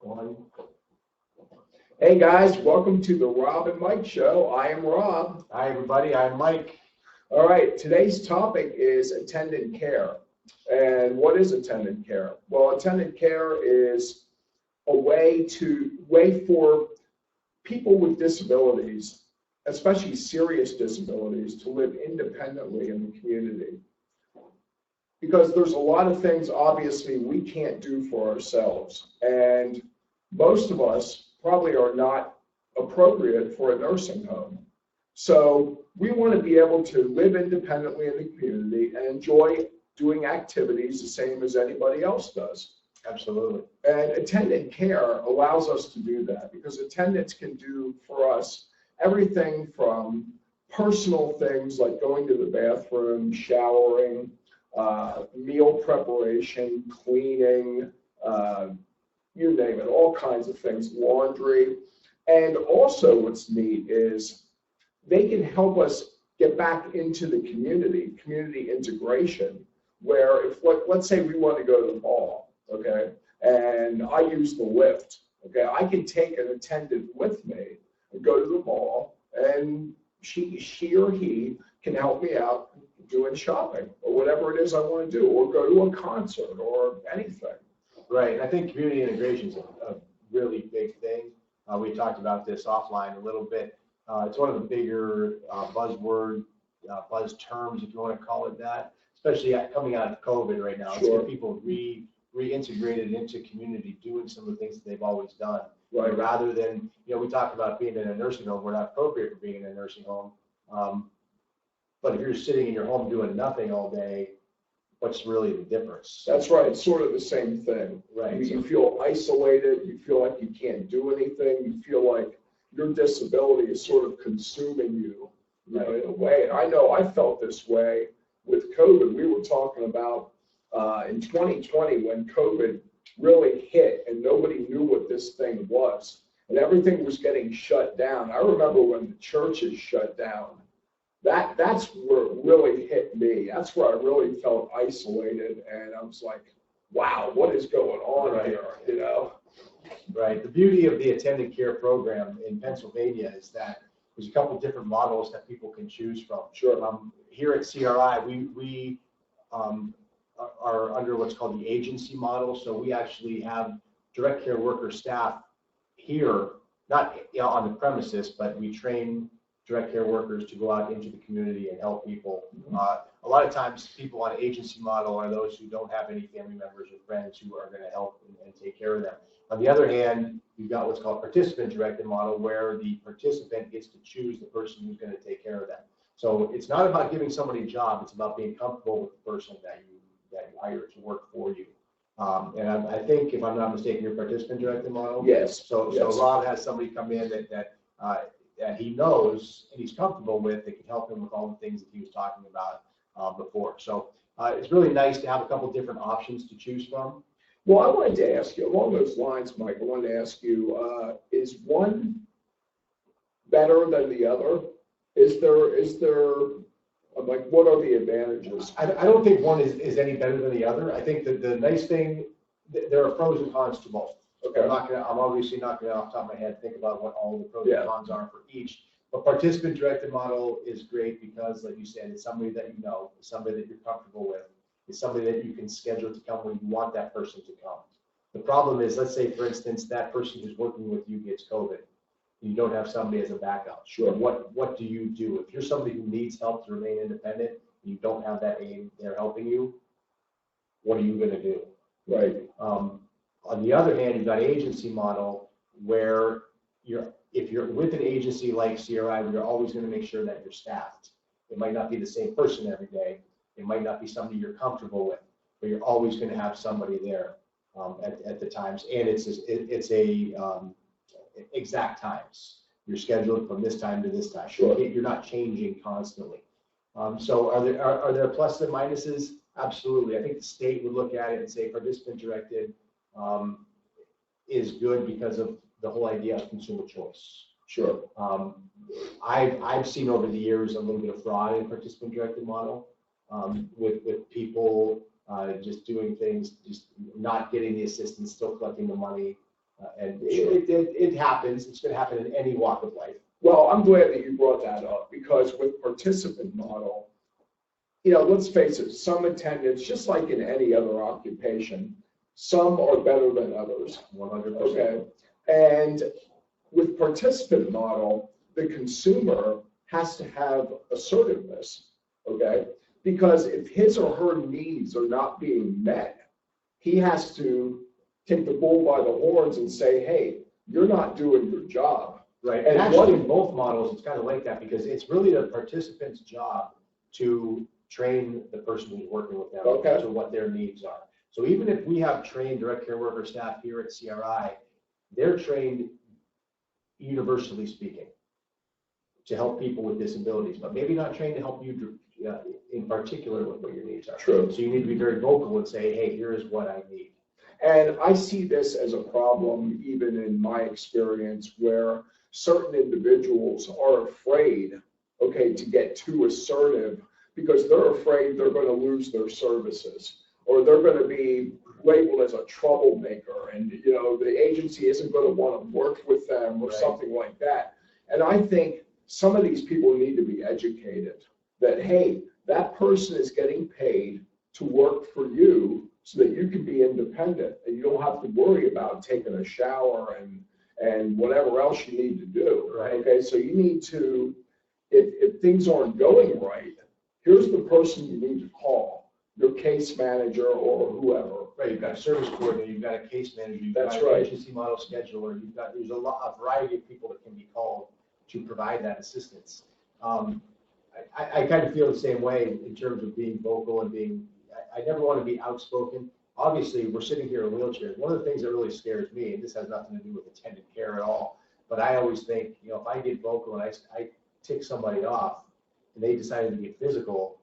One. Hey guys, welcome to the Rob and Mike Show. I am Rob. Hi everybody, I'm Mike. All right, today's topic is attendant care. And what is attendant care? Well, attendant care is a way for people with disabilities, especially serious disabilities, to live independently in the community. Because there's a lot of things obviously we can't do for ourselves, and most of us probably are not appropriate for a nursing home. So we want to be able to live independently in the community and enjoy doing activities the same as anybody else does. Absolutely. And attendant care allows us to do that, because attendants can do for us everything from personal things like going to the bathroom, showering, meal preparation, cleaning, you name it, all kinds of things, laundry. And also what's neat is they can help us get back into the community integration, where if, let's say we want to go to the mall, okay, and I use the lift, okay, I can take an attendant with me and go to the mall, and she or he can help me out doing shopping or whatever it is I want to do, or go to a concert or anything. Right, I think community integration is a really big thing. We talked about this offline a little bit. It's one of the bigger buzz terms, if you want to call it that, especially coming out of COVID right now. Sure. It's getting people reintegrated into community, doing some of the things that they've always done. Right. Rather than, we talk about being in a nursing home. We're not appropriate for being in a nursing home. But if you're sitting in your home doing nothing all day, what's really the difference? That's right. It's sort of the same thing. Right. You feel isolated. You feel like you can't do anything. You feel like your disability is sort of consuming you, in a way. And I know I felt this way with COVID. We were talking about in 2020 when COVID really hit and nobody knew what this thing was. And everything was getting shut down. I remember when the churches shut down. That's where it really hit me. That's where I really felt isolated, and I was like, wow, what is going on here, Right. The beauty of the attendant care program in Pennsylvania is that there's a couple different models that people can choose from. Sure. Here at CRI, we are under what's called the agency model. So we actually have direct care worker staff here, not on the premises, but we train direct care workers to go out into the community and help people. A lot of times people on agency model are those who don't have any family members or friends who are going to help and take care of them. On the other hand, you've got what's called participant directed model, where the participant gets to choose the person who's going to take care of them. So it's not about giving somebody a job, it's about being comfortable with the person that you hire to work for you. And I think, if I'm not mistaken, your participant directed model? Yes. So Rob has somebody come in that he knows and he's comfortable with, that can help him with all the things that he was talking about before. So it's really nice to have a couple different options to choose from. Well, I wanted to ask you, along those lines, Mike, I wanted to ask you, is one better than the other? Is there, like, what are the advantages? I don't think one is any better than the other. I think that the nice thing, there are pros and cons to both. Okay. I'm obviously not going to, off the top of my head, think about what all the pros and cons are for each. But participant directed model is great because, like you said, it's somebody that you know, it's somebody that you're comfortable with, it's somebody that you can schedule to come when you want that person to come. The problem is, let's say, for instance, that person who's working with you gets COVID, and you don't have somebody as a backup. Sure. What do you do? If you're somebody who needs help to remain independent, and you don't have that aid there helping you, what are you going to do? Right. On the other hand, you've got agency model, where if you're with an agency like CRI, you're always going to make sure that you're staffed. It might not be the same person every day. It might not be somebody you're comfortable with, but you're always going to have somebody there at the times. And it's exact times. You're scheduled from this time to this time. Sure. You're not changing constantly. So are there pluses and minuses? Absolutely. I think the state would look at it and say participant directed is good because of the whole idea of consumer choice. Sure. I've seen over the years a little bit of fraud in participant directed model with people just doing things, just not getting the assistance, still collecting the money. And Sure. it happens. It's going to happen in any walk of life. Well, I'm glad that you brought that up because with participant model, let's face it, some attendants, just like in any other occupation, some are better than others. 100%. Okay. And with participant model, the consumer has to have assertiveness. Okay. Because if his or her needs are not being met, he has to take the bull by the horns and say, hey, you're not doing your job. Right, and actually in both models, it's kind of like that because it's really the participant's job to train the person who's working with them to what their needs are. So even if we have trained direct care worker staff here at CRI, they're trained universally speaking to help people with disabilities, but maybe not trained to help you in particular with what your needs are. True. So you need to be very vocal and say, hey, here's what I need. And I see this as a problem even in my experience where certain individuals are afraid, to get too assertive because they're afraid they're going to lose their services or they're going to be labeled as a troublemaker and, the agency isn't going to want to work with them or something like that. And I think some of these people need to be educated that, hey, that person is getting paid to work for you so that you can be independent and you don't have to worry about taking a shower and whatever else you need to do. Right. Okay, so you need to, if things aren't going right, here's the person you need to call, your case manager or whoever. Right, you've got a service coordinator, you've got a case manager, you've That's got right. an agency model scheduler, there's a variety of people that can be called to provide that assistance. I kind of feel the same way in terms of being vocal and being, I never want to be outspoken. Obviously, we're sitting here in wheelchairs. One of the things that really scares me, and this has nothing to do with attendant care at all, but I always think, if I get vocal and I tick somebody off and they decided to get physical,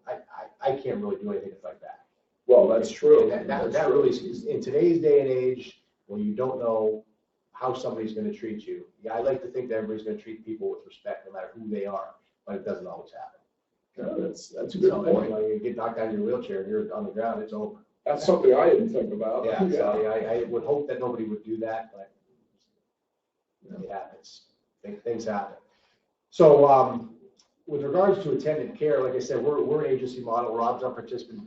I can't really do anything to fight back. Well, that's true. That really is, in today's day and age, when you don't know how somebody's going to treat you. Yeah, I like to think that everybody's going to treat people with respect, no matter who they are, but it doesn't always happen. Yeah, that's a good point. You get knocked out of your wheelchair and you're on the ground, it's over. That's something I didn't think about. Yeah, so I would hope that nobody would do that, but it happens. Things happen. So with regards to attendant care, like I said, we're an agency model. Rob's our participant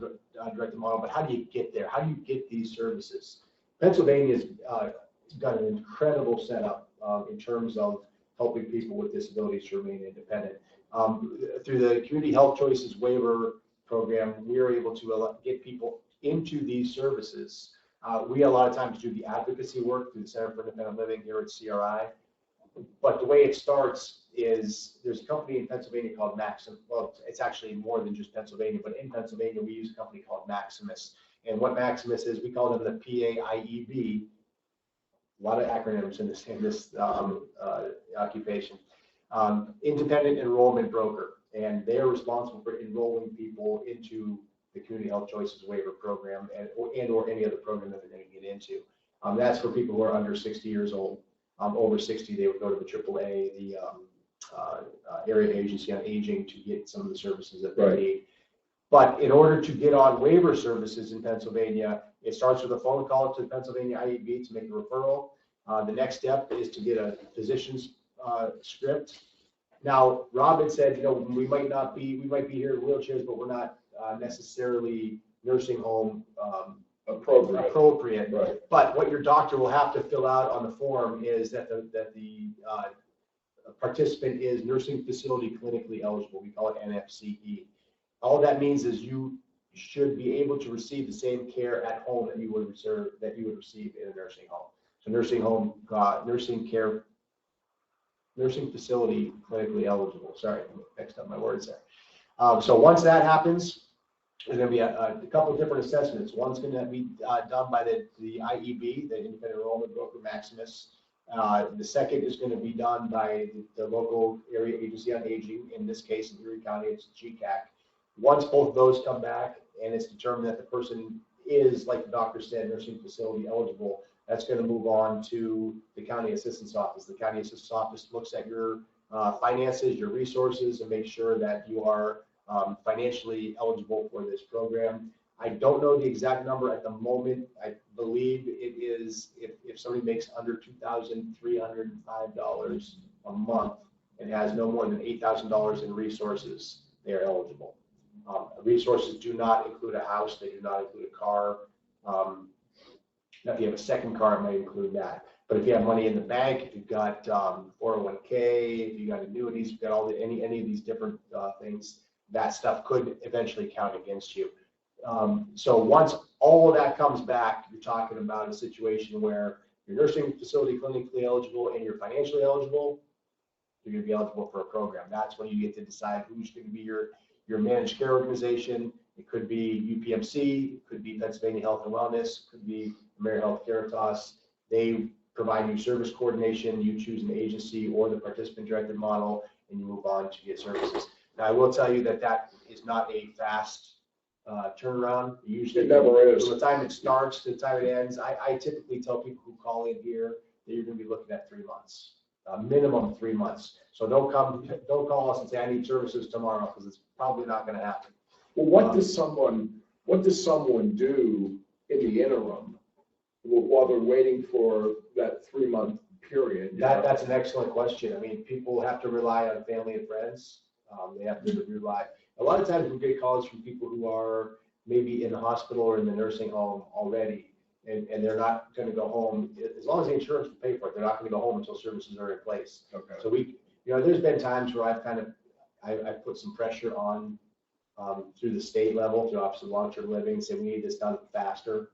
directed model, but how do you get there? How do you get these services? Pennsylvania's done an incredible setup in terms of helping people with disabilities to remain independent. Through the Community Health Choices Waiver Program, we are able to get people into these services. We a lot of times do the advocacy work through the Center for Independent Living here at CRI. But the way it starts is there's a company in Pennsylvania called Maximus. Well, it's actually more than just Pennsylvania, but in Pennsylvania, we use a company called Maximus. And what Maximus is, we call them the PAIEB. A lot of acronyms in this occupation. Independent Enrollment Broker. And they're responsible for enrolling people into the Community Health Choices Waiver Program and or any other program that they're going to get into. That's for people who are under 60 years old. Over 60, they would go to the AAA, the Area Agency on Aging, to get some of the services that they need. But in order to get on waiver services in Pennsylvania, it starts with a phone call to the Pennsylvania IEB to make a referral. The next step is to get a physician's script. Now, Robin said, we might be here in wheelchairs, but we're not necessarily nursing home appropriate. Right. But what your doctor will have to fill out on the form is that the participant is nursing facility clinically eligible. We call it NFCE. All that means is you should be able to receive the same care at home that you would receive in a nursing home. So nursing facility clinically eligible. Sorry, I mixed up my words there. So once that happens, there's going to be a couple of different assessments. One's going to be done by the IEB, the Independent Enrollment Broker Maximus. The second is going to be done by the local area agency on aging. In this case, in Erie County, it's GCAC. Once both of those come back and it's determined that the person is, like the doctor said, nursing facility eligible, that's going to move on to the county assistance office. The county assistance office looks at your finances, your resources, and make sure that you are financially eligible for this program. I don't know the exact number at the moment. I believe it is if somebody makes under $2,305 a month and has no more than $8,000 in resources, they are eligible. Resources do not include a house. They do not include a car. Now, if you have a second car, it might include that. But if you have money in the bank, if you've got 401k, if you got annuities, if you've got all any of these different things, that stuff could eventually count against you. So once all of that comes back, you're talking about a situation where you're nursing facility clinically eligible and you're financially eligible, you're going to be eligible for a program. That's when you get to decide who's going to be your managed care organization. It could be UPMC, it could be Pennsylvania Health and Wellness, it could be AmeriHealth Caritas. They provide you service coordination. You choose an agency or the participant-directed model, and you move on to get services. Now, I will tell you that that is not a fast turnaround. Usually, it never is. From the time it starts to the time it ends, I typically tell people who call in here that you're going to be looking at 3 months, minimum 3 months. So don't call us and say I need services tomorrow, because it's probably not going to happen. Well, what does someone do in the interim while they're waiting for that 3 month period? That's an excellent question. I mean, people have to rely on family and friends. They have to rely. A lot of times we get calls from people who are maybe in the hospital or in the nursing home already, and they're not going to go home. As long as the insurance will pay for it, they're not going to go home until services are in place. Okay. So there's been times where I've put some pressure on through the state level, through Office of Long-Term Living, say we need this done faster.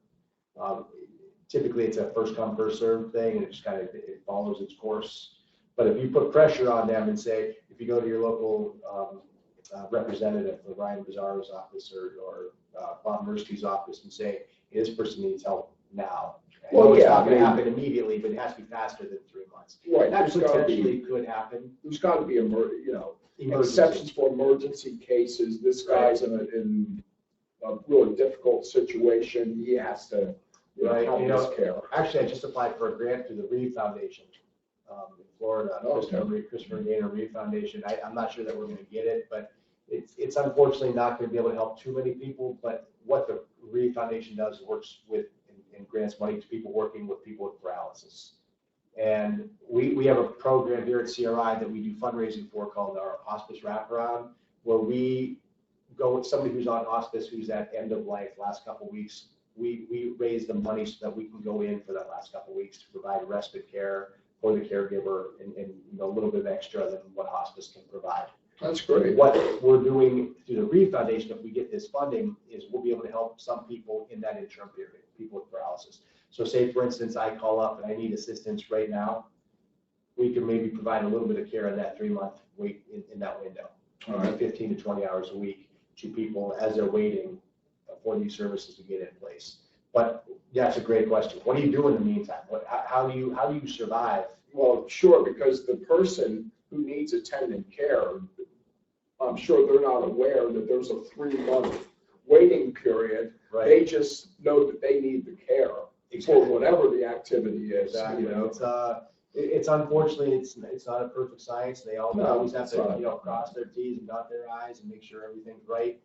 Typically it's a first come, first served thing, and it just it follows its course. But if you put pressure on them and say, if you go to your local representative, like Ryan Bizarro's office or Bob Mursky's office, and say, hey, this person needs help now. Well, it's not going to happen immediately, but it has to be faster than 3 months. Right. That potentially could happen. There's got to be exceptions for emergency cases. This guy's in a really difficult situation. He has to have his care. Actually, I just applied for a grant through the Reeve Foundation in Florida, Christopher Gaynor Reeve Foundation. I'm not sure that we're going to get it, but it's unfortunately not going to be able to help too many people. But what the Reeve Foundation does is works with and grants money to people working with people with paralysis. And we have a program here at CRI that we do fundraising for called our Hospice Wraparound, where we go with somebody who's on hospice, who's at end of life, last couple of weeks. We raise the money so that we can go in for that last couple of weeks to provide respite care for the caregiver and a little bit extra than what hospice can provide. That's great. What we're doing through the Reeve Foundation, if we get this funding, is we'll be able to help some people in that interim period, people with paralysis. So say, for instance, I call up and I need assistance right now. We can maybe provide a little bit of care in that 3 month wait in that window, 15 to 20 hours a week to people as they're waiting for these services to get in place. But that's a great question. What do you do in the meantime? How do you survive? Well, sure, because the person who needs attendant care, I'm sure they're not aware that there's a 3 month waiting period. Right. They just know that they need the care for whatever the activity is. Exactly. It's unfortunately it's not a perfect science. They always have to cross their T's and dot their I's and make sure everything's right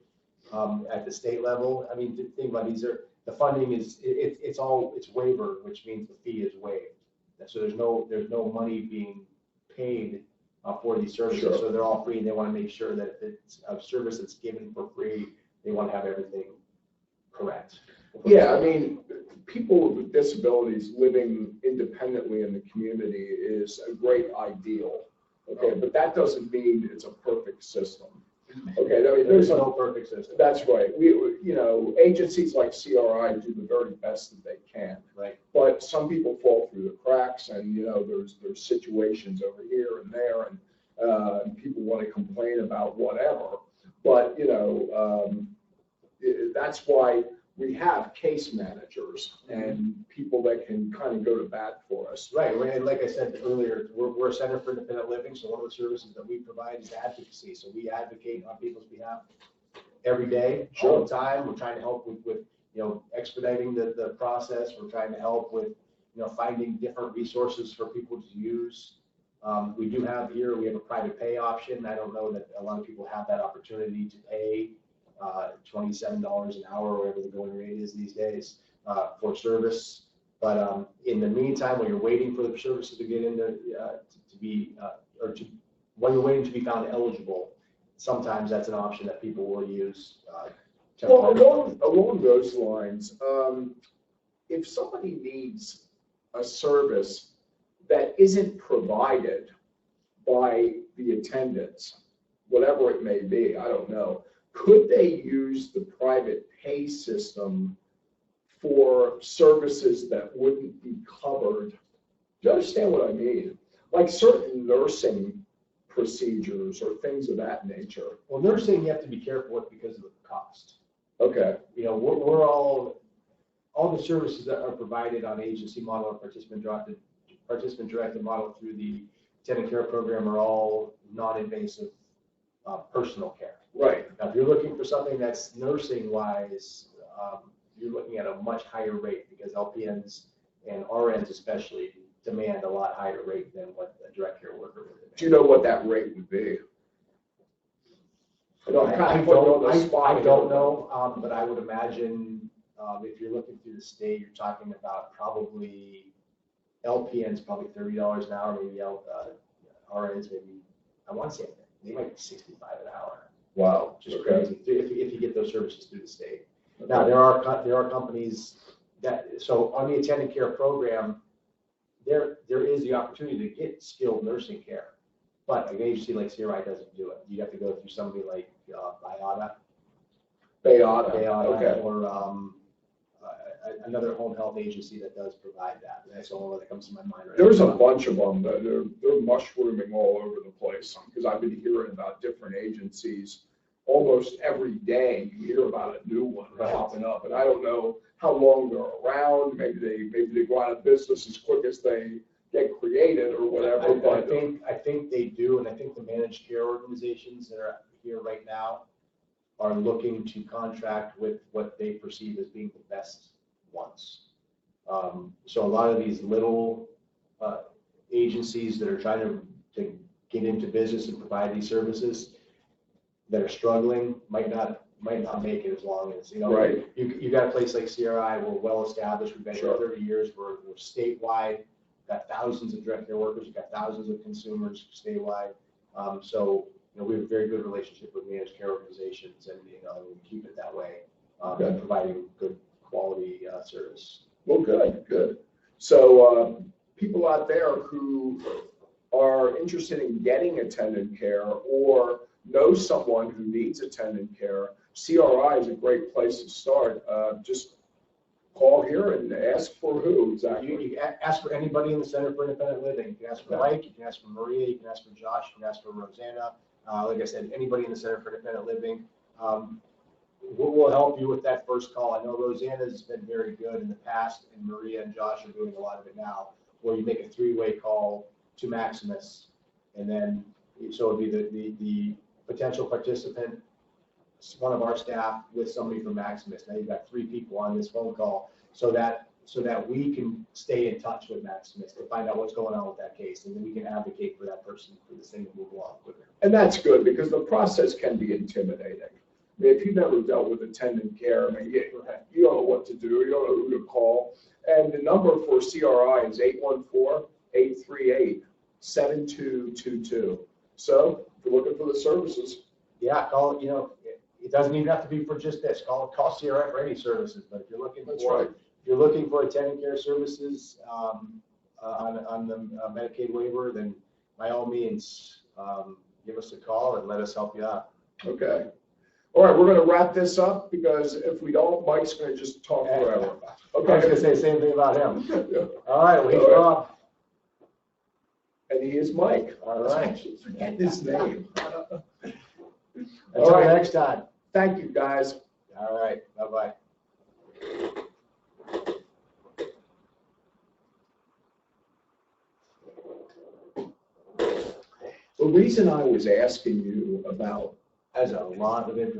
at the state level. I mean, think about the funding is it's waiver, which means the fee is waived. So there's no money being paid for these services. Sure. So they're all free, and they want to make sure that if it's a service that's given for free, they want to have everything correct. Yeah, I mean, people with disabilities living independently in the community is a great ideal. Okay, but that doesn't mean it's a perfect system. Okay, I mean, there's no perfect system. That's right. Agencies like CRI do the very best that they can. Right. But some people fall through the cracks, and there's situations over here and there, and people want to complain about whatever. But that's why we have case managers and people that can kind of go to bat for us. Right, and like I said earlier, we're a center for independent living, so one of the services that we provide is advocacy. So we advocate on people's behalf every day, all the time. We're trying to help with expediting the process. We're trying to help with finding different resources for people to use. We have a private pay option. I don't know that a lot of people have that opportunity to pay $27 an hour, whatever the going rate is these days, for service. But in the meantime, when you're waiting for the services to get into when you're waiting to be found eligible, sometimes that's an option that people will use. Well, along those lines, if somebody needs a service that isn't provided by the attendants, whatever it may be, I don't know, could they use the private pay system for services that wouldn't be covered? Do you understand what I mean? Like certain nursing procedures or things of that nature. Well, nursing you have to be careful with because of the cost. Okay. You know, we're all the services that are provided on agency model or participant directed model through the Attendant Care program are all non-invasive personal care. Right. Now, if you're looking for something that's nursing wise, you're looking at a much higher rate because LPNs and RNs especially demand a lot higher rate than what a direct care worker would demand. Do you know what that rate would be? I don't know, but I would imagine if you're looking through the state, you're talking about probably LPNs probably $30 an hour, maybe RNs maybe, I want to say they might be $65 an hour. Wow, Just crazy if you get those services through the state. Okay. Now there are companies that, so on the Attendant Care program, there is the opportunity to get skilled nursing care, but an agency like CRI doesn't do it. You have to go through somebody like Bayada, okay. or another home health agency that does provide that. That's the only one that comes to my mind right There's now. a bunch of them. They're mushrooming all over the place because I've been hearing about different agencies almost every day. You hear about a new one popping up, and I don't know how long they're around. Maybe they go out of business as quick as they get created or whatever. I think they do, and I think the managed care organizations that are here right now are looking to contract with what they perceive as being the best ones. So a lot of these little agencies that are trying to get into business and provide these services that are struggling might not make it as long as, you know, right. You got a place like CRI, we're well established, we've been here 30 years, we're statewide, got thousands of direct care workers, we've got thousands of consumers statewide. So, you know, we have a very good relationship with managed care organizations, and you know, we keep it that way, and providing good quality service. Well, good. So people out there who are interested in getting attendant care or know someone who needs attendant care, CRI is a great place to start. Just call here and ask for who exactly. You can ask for anybody in the Center for Independent Living. You can ask for Mike, you can ask for Maria, you can ask for Josh, you can ask for Rosanna. Like I said, anybody in the Center for Independent Living. We'll help you with that first call. I know Rosanna's been very good in the past, and Maria and Josh are doing a lot of it now, where you make a three-way call to Maximus, and then so it'd be the potential participant, one of our staff with somebody from Maximus. Now you've got three people on this phone call, so that we can stay in touch with Maximus to find out what's going on with that case, and then we can advocate for that person for this thing to move along quicker. And that's good because the process can be intimidating. I mean, if you've never dealt with attendant care, I mean, you don't know what to do, you don't know who to call. And the number for CRI is 814-838-7222. So if you're looking for the services. Yeah, call, you know, it doesn't even have to be for just this. Call CRI for any services, but if you're looking if you're looking for attendant care services on the Medicaid waiver, then by all means, give us a call and let us help you out. Okay. All right, we're going to wrap this up because if we don't, Mike's going to just talk forever. Okay. I was going to say the same thing about him. Yeah. All right, well, he's Rob. And he is Mike. All right. I forget his name. Until next time. Thank you, guys. All right, bye-bye. The reason I was asking you about That's a lot of information.